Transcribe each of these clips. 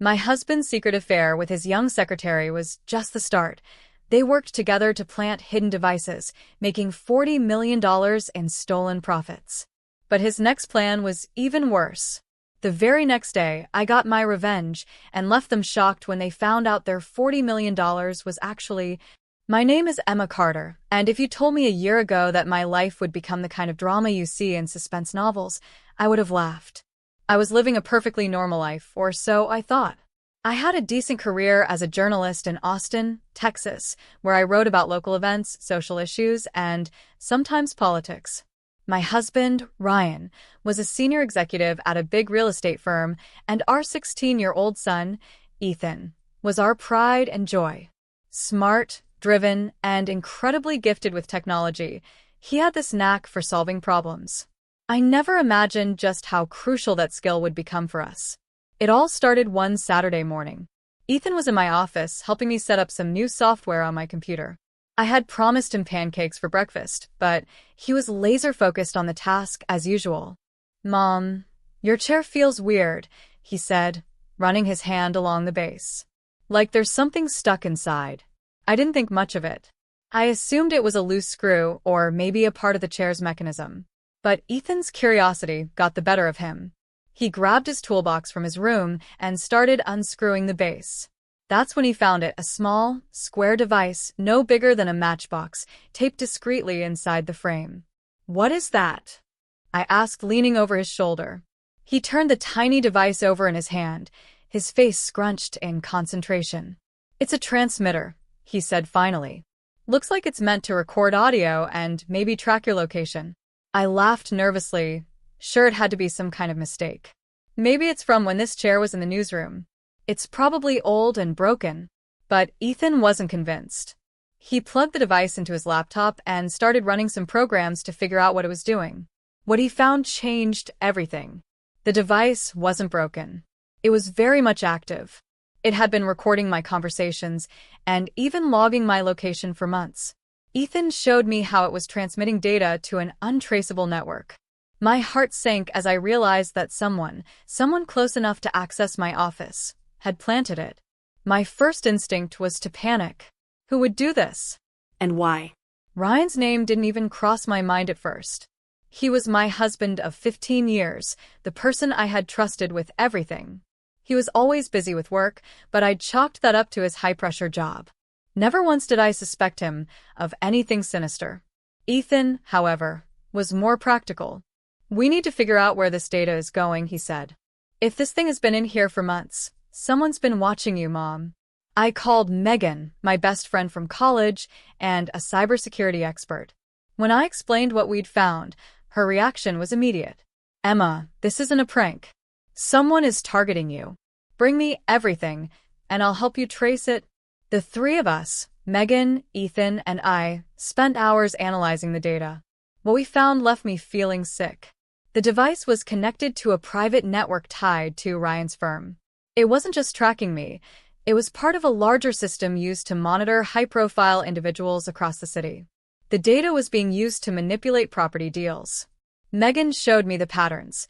My husband's secret affair with his young secretary was just the start. They worked together to plant hidden devices, making $40 million in stolen profits. But his next plan was even worse. The very next day, I got my revenge and left them shocked when they found out their $40 million was actually... My name is Emma Carter, and if you told me a year ago that my life would become the kind of drama you see in suspense novels, I would have laughed. I was living a perfectly normal life, or so I thought. I had a decent career as a journalist in Austin, Texas, where I wrote about local events, social issues, and sometimes politics. My husband, Ryan, was a senior executive at a big real estate firm, and our 16-year-old son, Ethan, was our pride and joy. Smart, driven, and incredibly gifted with technology, he had this knack for solving problems. I never imagined just how crucial that skill would become for us. It all started one Saturday morning. Ethan was in my office helping me set up some new software on my computer. I had promised him pancakes for breakfast, but he was laser-focused on the task as usual. "Mom, your chair feels weird," he said, running his hand along the base. "Like there's something stuck inside." I didn't think much of it. I assumed it was a loose screw or maybe a part of the chair's mechanism. But Ethan's curiosity got the better of him. He grabbed his toolbox from his room and started unscrewing the base. That's when he found it, a small, square device, no bigger than a matchbox, taped discreetly inside the frame. "What is that?" I asked, leaning over his shoulder. He turned the tiny device over in his hand, his face scrunched in concentration. "It's a transmitter," he said finally. "Looks like it's meant to record audio and maybe track your location." I laughed nervously. Sure, it had to be some kind of mistake. Maybe it's from when this chair was in the newsroom. It's probably old and broken. But Ethan wasn't convinced. He plugged the device into his laptop and started running some programs to figure out what it was doing. What he found changed everything. The device wasn't broken. It was very much active. It had been recording my conversations and even logging my location for months. Ethan showed me how it was transmitting data to an untraceable network. My heart sank as I realized that someone close enough to access my office, had planted it. My first instinct was to panic. Who would do this? And why? Ryan's name didn't even cross my mind at first. He was my husband of 15 years, the person I had trusted with everything. He was always busy with work, but I'd chalked that up to his high-pressure job. Never once did I suspect him of anything sinister. Ethan, however, was more practical. "We need to figure out where this data is going," he said. "If this thing has been in here for months, someone's been watching you, Mom." I called Megan, my best friend from college and a cybersecurity expert. When I explained what we'd found, her reaction was immediate. "Emma, this isn't a prank. Someone is targeting you. Bring me everything, and I'll help you trace it." The three of us, Megan, Ethan, and I, spent hours analyzing the data. What we found left me feeling sick. The device was connected to a private network tied to Ryan's firm. It wasn't just tracking me. It was part of a larger system used to monitor high-profile individuals across the city. The data was being used to manipulate property deals. Megan showed me the patterns.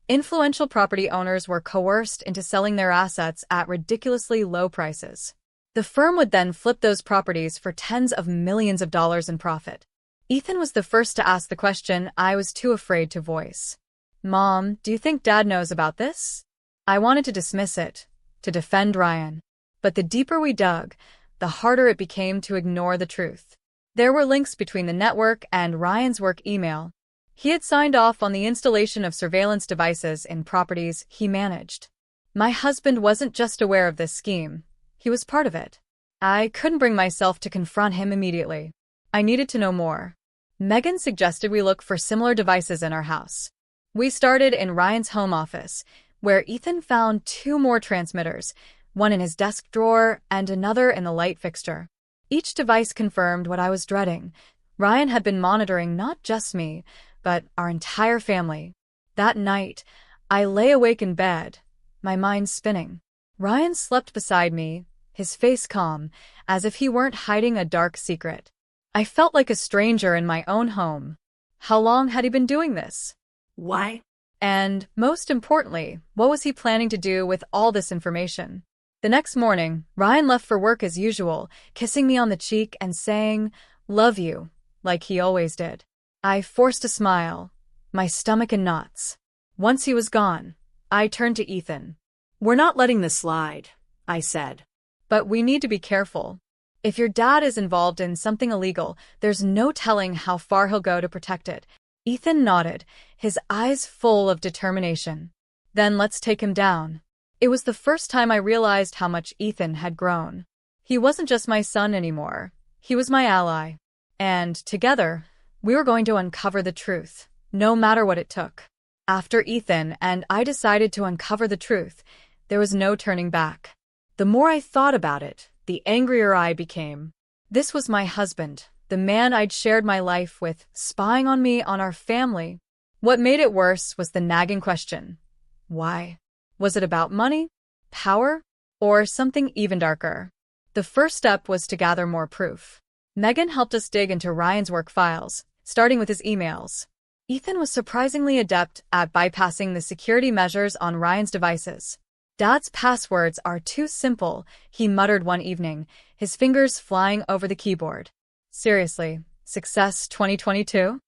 Influential property owners were coerced into selling their assets at ridiculously low prices. The firm would then flip those properties for tens of millions of dollars in profit. Ethan was the first to ask the question I was too afraid to voice. "Mom, do you think Dad knows about this?" I wanted to dismiss it, to defend Ryan. But the deeper we dug, the harder it became to ignore the truth. There were links between the network and Ryan's work email. He had signed off on the installation of surveillance devices in properties he managed. My husband wasn't just aware of this scheme. He was part of it. I couldn't bring myself to confront him immediately. I needed to know more. Megan suggested we look for similar devices in our house. We started in Ryan's home office, where Ethan found 2 more transmitters, one in his desk drawer and another in the light fixture. Each device confirmed what I was dreading. Ryan had been monitoring not just me, but our entire family. That night, I lay awake in bed, my mind spinning. Ryan slept beside me, his face calm, as if he weren't hiding a dark secret. I felt like a stranger in my own home. How long had he been doing this? Why? And, most importantly, what was he planning to do with all this information? The next morning, Ryan left for work as usual, kissing me on the cheek and saying, "Love you," like he always did. I forced a smile, my stomach in knots. Once he was gone, I turned to Ethan. "We're not letting this slide," I said. "But we need to be careful. If your dad is involved in something illegal, there's no telling how far he'll go to protect it." Ethan nodded, his eyes full of determination. "Then let's take him down." It was the first time I realized how much Ethan had grown. He wasn't just my son anymore. He was my ally. And, together, we were going to uncover the truth, no matter what it took. After Ethan and I decided to uncover the truth, there was no turning back. The more I thought about it, the angrier I became. This was my husband, the man I'd shared my life with, spying on me, on our family. What made it worse was the nagging question. Why? Was it about money, power, or something even darker? The first step was to gather more proof. Megan helped us dig into Ryan's work files, starting with his emails. Ethan was surprisingly adept at bypassing the security measures on Ryan's devices. "Dad's passwords are too simple," he muttered one evening, his fingers flying over the keyboard. Seriously, success 2022?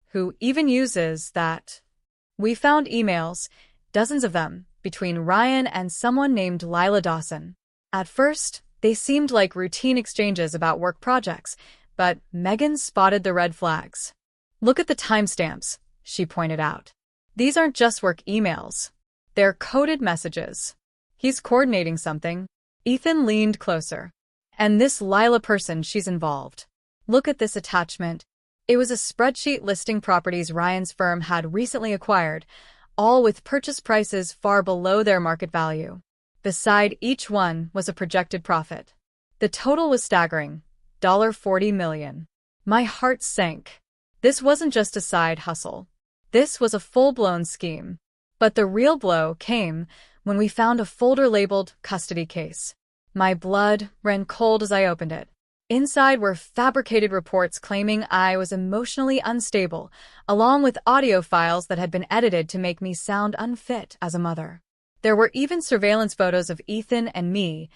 Who even uses that? We found emails, dozens of them, between Ryan and someone named Lila Dawson. At first, they seemed like routine exchanges about work projects, but Megan spotted the red flags. "Look at the timestamps," she pointed out. "These aren't just work emails. They're coded messages. He's coordinating something." Ethan leaned closer. "And this Lila person, she's involved. Look at this attachment." It was a spreadsheet listing properties Ryan's firm had recently acquired, all with purchase prices far below their market value. Beside each one was a projected profit. The total was staggering, $40 million. My heart sank. This wasn't just a side hustle. This was a full-blown scheme. But the real blow came when we found a folder labeled custody case. My blood ran cold as I opened it. Inside were fabricated reports claiming I was emotionally unstable, along with audio files that had been edited to make me sound unfit as a mother. There were even surveillance photos of Ethan and me,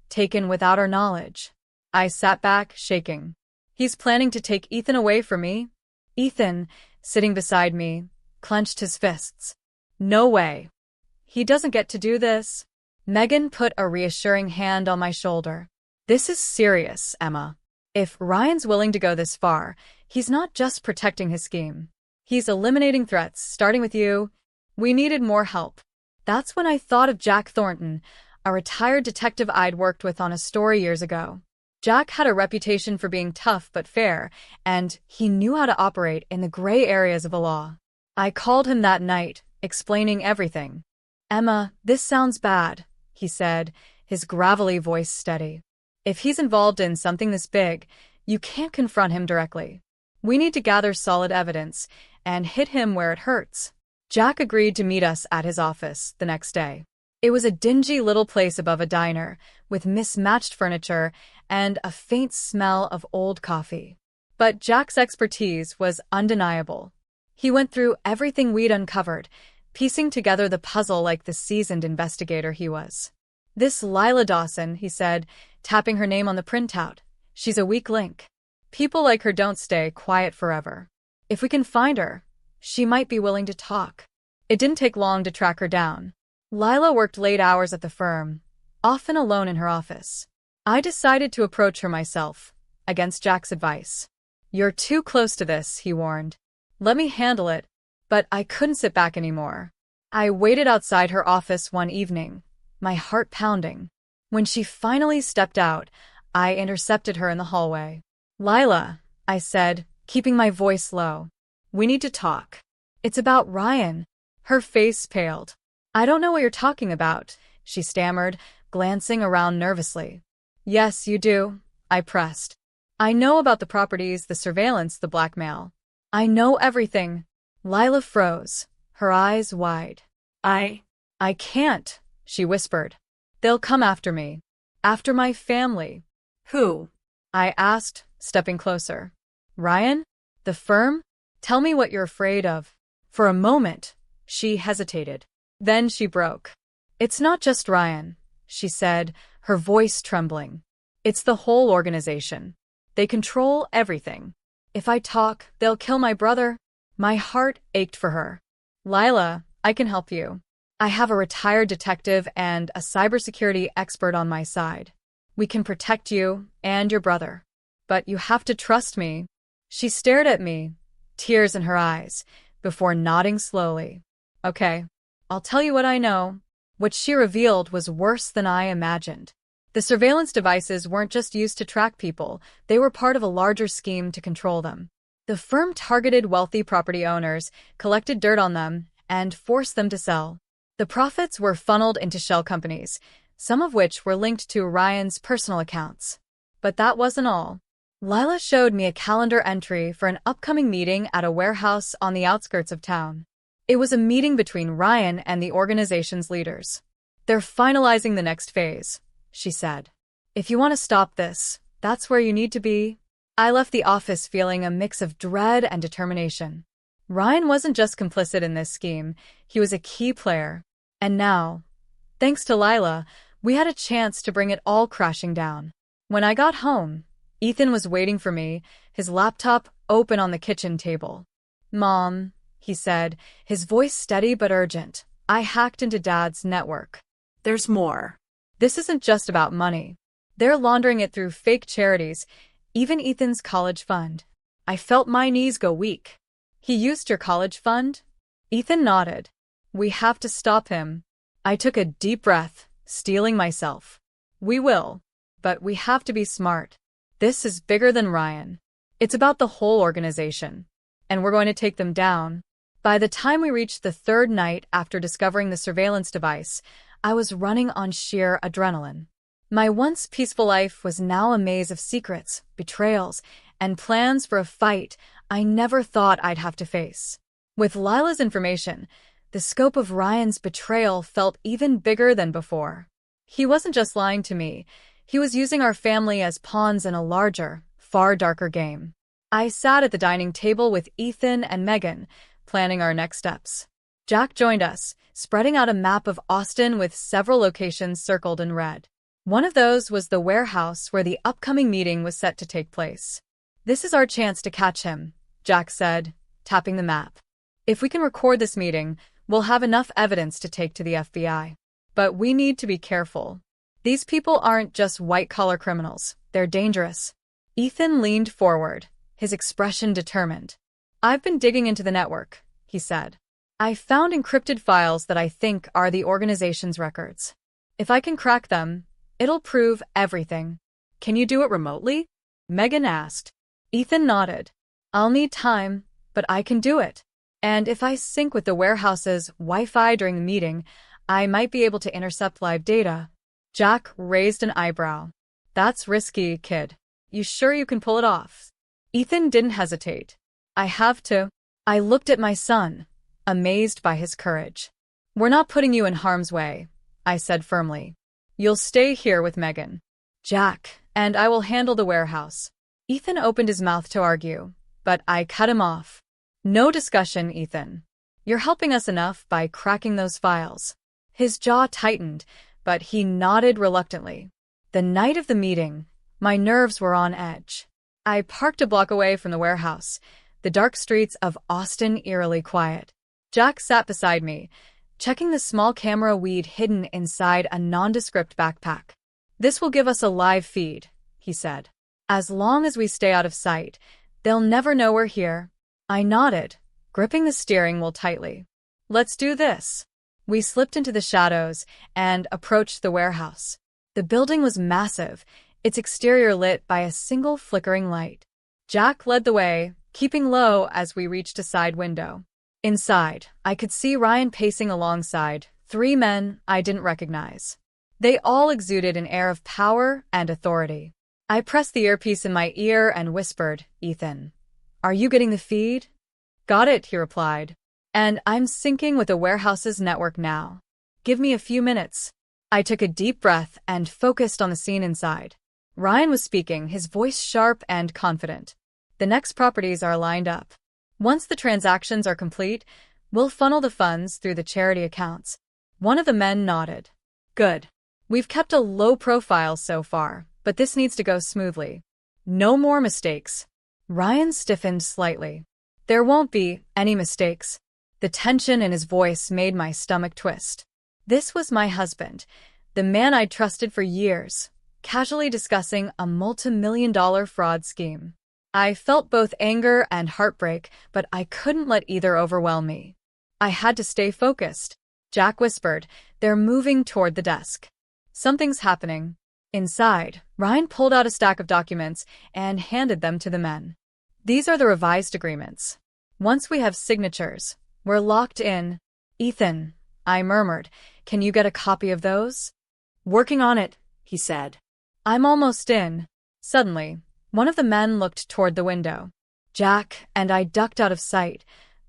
taken without our knowledge. I sat back, shaking. "He's planning to take Ethan away from me?" Ethan, sitting beside me, clenched his fists. "No way. He doesn't get to do this." Megan put a reassuring hand on my shoulder. "This is serious, Emma. If Ryan's willing to go this far, he's not just protecting his scheme. He's eliminating threats, starting with you. We needed more help." That's when I thought of Jack Thornton, a retired detective I'd worked with on a story years ago. Jack had a reputation for being tough but fair, and he knew how to operate in the gray areas of the law. I called him that night, explaining everything. "Emma, this sounds bad," he said, his gravelly voice steady. "If he's involved in something this big, you can't confront him directly. We need to gather solid evidence and hit him where it hurts." Jack agreed to meet us at his office the next day. It was a dingy little place above a diner, with mismatched furniture and a faint smell of old coffee. But Jack's expertise was undeniable. He went through everything we'd uncovered, piecing together the puzzle like the seasoned investigator he was. "This Lila Dawson," he said, tapping her name on the printout. "She's a weak link. People like her don't stay quiet forever. If we can find her, she might be willing to talk." It didn't take long to track her down. Lila worked late hours at the firm, often alone in her office. I decided to approach her myself, against Jack's advice. "You're too close to this," he warned. "Let me handle it." But I couldn't sit back anymore. I waited outside her office one evening, my heart pounding. When she finally stepped out, I intercepted her in the hallway. "Lila," I said, keeping my voice low. "We need to talk. It's about Ryan." Her face paled. "I don't know what you're talking about," she stammered, glancing around nervously. "Yes, you do," I pressed. "I know about the properties, the surveillance, the blackmail. I know everything." Lila froze, her eyes wide. I can't," she whispered. "They'll come after me. After my family." "Who?" I asked, stepping closer. "Ryan? The firm? Tell me what you're afraid of." For a moment, She hesitated. Then she broke. "It's not just Ryan," she said, her voice trembling. "It's the whole organization. They control everything. If I talk, they'll kill my brother." My heart ached for her. "Lila, I can help you. I have a retired detective and a cybersecurity expert on my side. We can protect you and your brother. But you have to trust me." She stared at me, tears in her eyes, before nodding slowly. "Okay, I'll tell you what I know." What she revealed was worse than I imagined. The surveillance devices weren't just used to track people, they were part of a larger scheme to control them. The firm targeted wealthy property owners, collected dirt on them, and forced them to sell. The profits were funneled into shell companies, some of which were linked to Ryan's personal accounts. But that wasn't all. Lila showed me a calendar entry for an upcoming meeting at a warehouse on the outskirts of town. It was a meeting between Ryan and the organization's leaders. "They're finalizing the next phase," she said. "If you want to stop this, that's where you need to be." I left the office feeling a mix of dread and determination. Ryan wasn't just complicit in this scheme, he was a key player. And now, thanks to Lila, we had a chance to bring it all crashing down. When I got home, Ethan was waiting for me, his laptop open on the kitchen table. "Mom," he said, his voice steady but urgent, "I hacked into Dad's network." "There's more." "This isn't just about money. They're laundering it through fake charities, even Ethan's college fund." I felt my knees go weak. "He used your college fund?" Ethan nodded. "We have to stop him." I took a deep breath, steeling myself. "We will. But we have to be smart. This is bigger than Ryan. It's about the whole organization. And we're going to take them down." By the time we reached the third night after discovering the surveillance device, I was running on sheer adrenaline. My once peaceful life was now a maze of secrets, betrayals, and plans for a fight I never thought I'd have to face. With Lila's information, the scope of Ryan's betrayal felt even bigger than before. He wasn't just lying to me, he was using our family as pawns in a larger, far darker game. I sat at the dining table with Ethan and Megan, planning our next steps. Jack joined us, spreading out a map of Austin with several locations circled in red. One of those was the warehouse where the upcoming meeting was set to take place. "This is our chance to catch him," Jack said, tapping the map. "If we can record this meeting, we'll have enough evidence to take to the FBI. But we need to be careful. These people aren't just white-collar criminals, they're dangerous." Ethan leaned forward, his expression determined. "I've been digging into the network," he said. "I found encrypted files that I think are the organization's records. If I can crack them, it'll prove everything." "Can you do it remotely?" Megan asked. Ethan nodded. "I'll need time, but I can do it. And if I sync with the warehouse's Wi-Fi during the meeting, I might be able to intercept live data." Jack raised an eyebrow. "That's risky, kid. You sure you can pull it off?" Ethan didn't hesitate. "I have to." I looked at my son, amazed by his courage. "We're not putting you in harm's way," I said firmly. "You'll stay here with Megan. Jack, and I will handle the warehouse." Ethan opened his mouth to argue, but I cut him off. "No discussion, Ethan. You're helping us enough by cracking those files." His jaw tightened, but he nodded reluctantly. The night of the meeting, my nerves were on edge. I parked a block away from the warehouse, the dark streets of Austin eerily quiet. Jack sat beside me, checking the small camera we'd hidden inside a nondescript backpack. "This will give us a live feed," he said. "As long as we stay out of sight, they'll never know we're here." I nodded, gripping the steering wheel tightly. "Let's do this." We slipped into the shadows and approached the warehouse. The building was massive, its exterior lit by a single flickering light. Jack led the way, keeping low as we reached a side window. Inside, I could see Ryan pacing alongside 3 men I didn't recognize. They all exuded an air of power and authority. I pressed the earpiece in my ear and whispered, "Ethan, are you getting the feed?" "Got it," he replied. "And I'm syncing with the warehouse's network now. Give me a few minutes." I took a deep breath and focused on the scene inside. Ryan was speaking, his voice sharp and confident. "The next properties are lined up. Once the transactions are complete, We'll funnel the funds through the charity accounts. One of the men nodded. Good. We've kept a low profile so far, but this needs to go smoothly. No more mistakes. Ryan stiffened slightly. There won't be any mistakes. The tension in his voice made my stomach twist. This was my husband, the man I'd trusted for years, casually discussing a multi-million-dollar fraud scheme. I felt both anger and heartbreak, but I couldn't let either overwhelm me. I had to stay focused. Jack whispered, "They're moving toward the desk." "Something's happening." Inside, Ryan pulled out a stack of documents and handed them to the men. "These are the revised agreements. Once we have signatures, we're locked in." "Ethan," I murmured, "can you get a copy of those?" "Working on it," he said. "I'm almost in." Suddenly, one of the men looked toward the window. Jack and I ducked out of sight,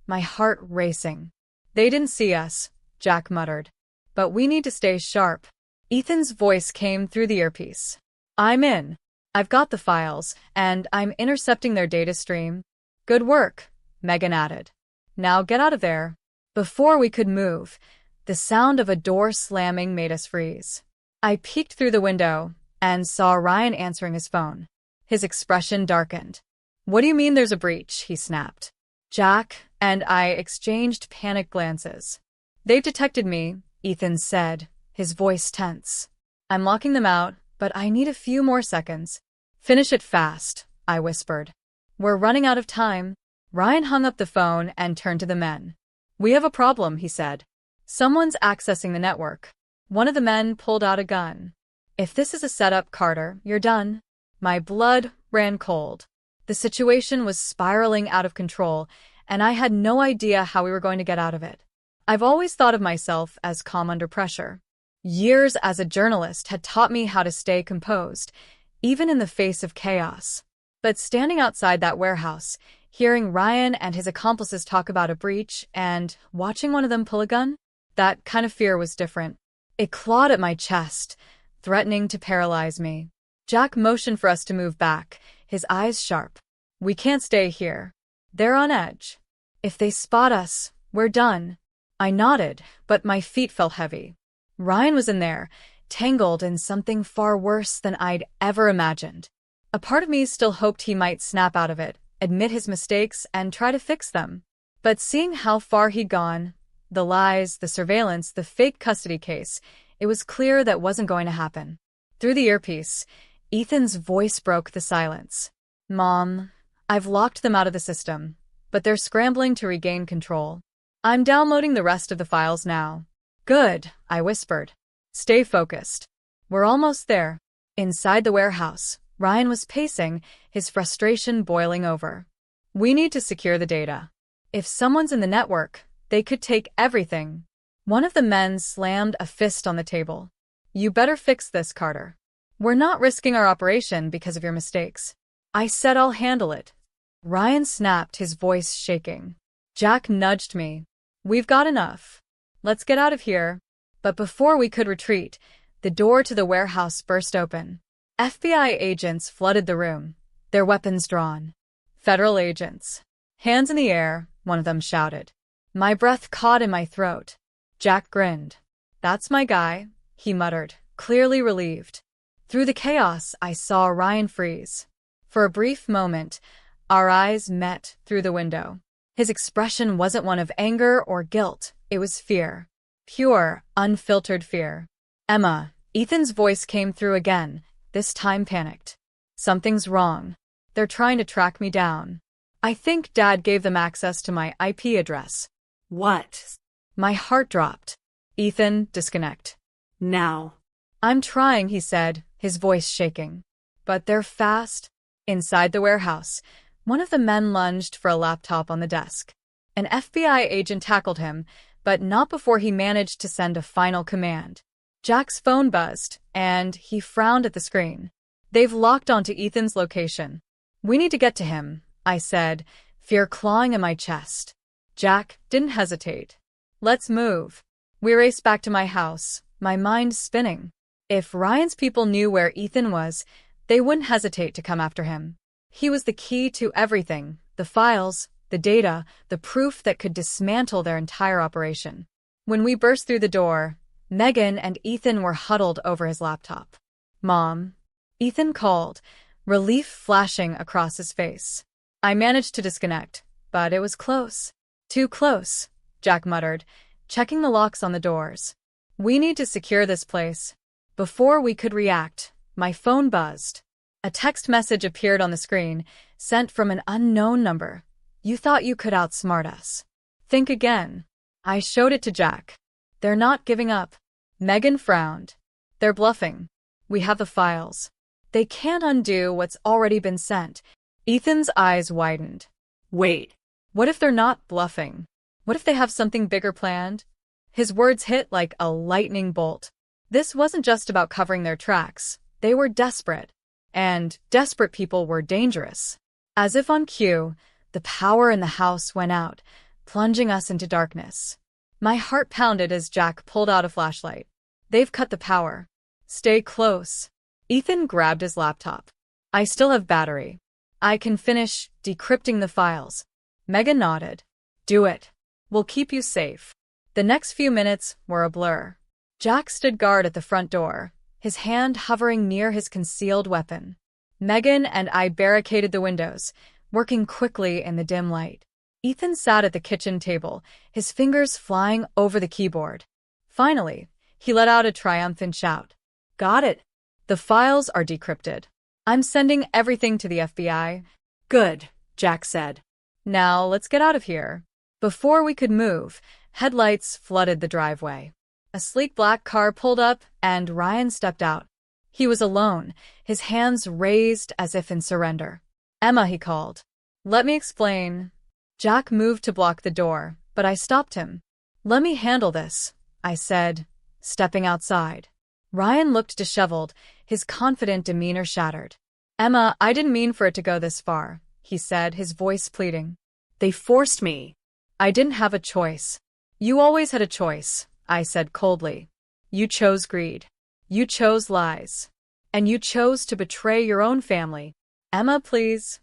my heart racing. "They didn't see us," Jack muttered. "But we need to stay sharp." Ethan's voice came through the earpiece. "I'm in. I've got the files, and I'm intercepting their data stream." "Good work," Megan added. "Now get out of there." Before we could move, the sound of a door slamming made us freeze. I peeked through the window and saw Ryan answering his phone. His expression darkened. "What do you mean there's a breach?" he snapped. Jack and I exchanged panicked glances. "They've detected me," Ethan said, his voice tense. "I'm locking them out, but I need a few more seconds." "Finish it fast," I whispered. "We're running out of time." Ryan hung up the phone and turned to the men. "We have a problem," he said. "Someone's accessing the network." One of the men pulled out a gun. "If this is a setup, Carter, you're done." My blood ran cold. The situation was spiraling out of control, and I had no idea how we were going to get out of it. I've always thought of myself as calm under pressure. Years as a journalist had taught me how to stay composed, even in the face of chaos. But standing outside that warehouse, hearing Ryan and his accomplices talk about a breach and watching one of them pull a gun, that kind of fear was different. It clawed at my chest, threatening to paralyze me. Jack motioned for us to move back, his eyes sharp. "We can't stay here. They're on edge. If they spot us, we're done." I nodded, but my feet felt heavy. Ryan was in there, tangled in something far worse than I'd ever imagined. A part of me still hoped he might snap out of it, admit his mistakes, and try to fix them. But seeing how far he'd gone, the lies, the surveillance, the fake custody case, it was clear that wasn't going to happen. Through the earpiece, Ethan's voice broke the silence. "Mom, I've locked them out of the system, but they're scrambling to regain control. I'm downloading the rest of the files now." "Good," I whispered. "Stay focused. We're almost there." Inside the warehouse, Ryan was pacing, his frustration boiling over. "We need to secure the data. If someone's in the network, they could take everything." One of the men slammed a fist on the table. "You better fix this, Carter. We're not risking our operation because of your mistakes." I said I'll handle it. Ryan snapped, his voice shaking. Jack nudged me. "We've got enough. Let's get out of here." But before we could retreat, the door to the warehouse burst open. FBI agents flooded the room, their weapons drawn. "Federal agents. Hands in the air," one of them shouted. My breath caught in my throat. Jack grinned. "That's my guy," he muttered, clearly relieved. Through the chaos, I saw Ryan freeze. For a brief moment, our eyes met through the window. His expression wasn't one of anger or guilt, it was fear. Pure, unfiltered fear. "Emma," Ethan's voice came through again, this time panicked. "Something's wrong. They're trying to track me down. I think Dad gave them access to my IP address." "What?" My heart dropped. "Ethan, disconnect." "Now." "I'm trying," he said, his voice shaking. "But they're fast." Inside the warehouse, one of the men lunged for a laptop on the desk. An FBI agent tackled him, but not before he managed to send a final command. Jack's phone buzzed, and he frowned at the screen. "They've locked onto Ethan's location. We need to get to him," I said, fear clawing in my chest. Jack didn't hesitate. "Let's move." We raced back to my house, my mind spinning. If Ryan's people knew where Ethan was, they wouldn't hesitate to come after him. He was the key to everything, the files, the data, the proof that could dismantle their entire operation. When we burst through the door, Megan and Ethan were huddled over his laptop. "Mom," Ethan called, relief flashing across his face. I managed to disconnect, but it was close. "Too close," Jack muttered, checking the locks on the doors. "We need to secure this place." Before we could react, my phone buzzed. A text message appeared on the screen, sent from an unknown number. "You thought you could outsmart us. Think again." I showed it to Jack. "They're not giving up." Megan frowned. "They're bluffing. We have the files. They can't undo what's already been sent." Ethan's eyes widened. Wait. What if they're not bluffing? What if they have something bigger planned? His words hit like a lightning bolt. This wasn't just about covering their tracks. They were desperate. And desperate people were dangerous. As if on cue, the power in the house went out, plunging us into darkness. My heart pounded as Jack pulled out a flashlight. "They've cut the power. Stay close." Ethan grabbed his laptop. "I still have battery. I can finish decrypting the files." Megan nodded. "Do it. We'll keep you safe." The next few minutes were a blur. Jack stood guard at the front door, his hand hovering near his concealed weapon. Megan and I barricaded the windows, working quickly in the dim light. Ethan sat at the kitchen table, his fingers flying over the keyboard. Finally, he let out a triumphant shout. "Got it. The files are decrypted. I'm sending everything to the FBI." Good, Jack said. "Now let's get out of here." Before we could move, headlights flooded the driveway. A sleek black car pulled up, and Ryan stepped out. He was alone, his hands raised as if in surrender. "Emma," he called. "Let me explain." Jack moved to block the door, but I stopped him. "Let me handle this," I said, stepping outside. Ryan looked disheveled, his confident demeanor shattered. "Emma, I didn't mean for it to go this far," he said, his voice pleading. "They forced me." "I didn't have a choice." "You always had a choice," I said coldly. "You chose greed. You chose lies. And you chose to betray your own family." "Emma, please."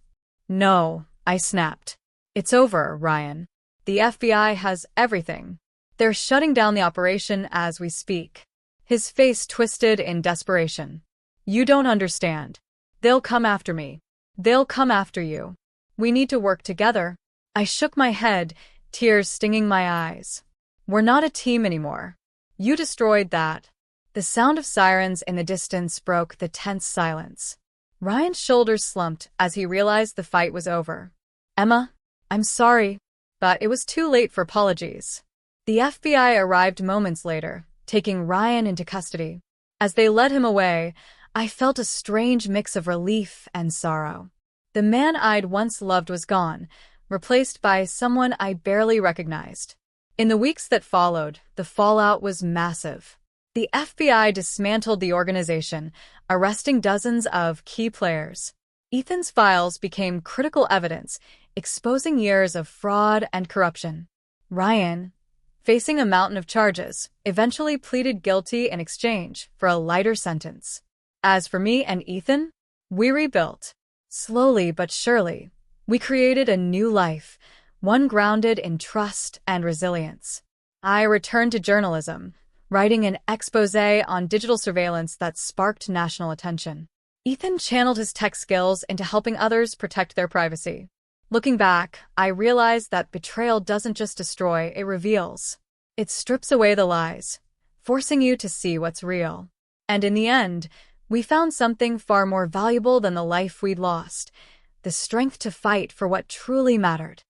"No," I snapped. "It's over, Ryan. The FBI has everything. They're shutting down the operation as we speak." His face twisted in desperation. "You don't understand. They'll come after me. They'll come after you. We need to work together." I shook my head, tears stinging my eyes. "We're not a team anymore. You destroyed that." The sound of sirens in the distance broke the tense silence. Ryan's shoulders slumped as he realized the fight was over. "Emma, I'm sorry, but it was too late for apologies." The FBI arrived moments later, taking Ryan into custody. As they led him away, I felt a strange mix of relief and sorrow. The man I'd once loved was gone, replaced by someone I barely recognized. In the weeks that followed, the fallout was massive. The FBI dismantled the organization, arresting dozens of key players. Ethan's files became critical evidence, exposing years of fraud and corruption. Ryan, facing a mountain of charges, eventually pleaded guilty in exchange for a lighter sentence. As for me and Ethan, we rebuilt. Slowly but surely, we created a new life, one grounded in trust and resilience. I returned to journalism, writing an exposé on digital surveillance that sparked national attention. Ethan channeled his tech skills into helping others protect their privacy. Looking back, I realized that betrayal doesn't just destroy, it reveals. It strips away the lies, forcing you to see what's real. And in the end, we found something far more valuable than the life we'd lost: the strength to fight for what truly mattered.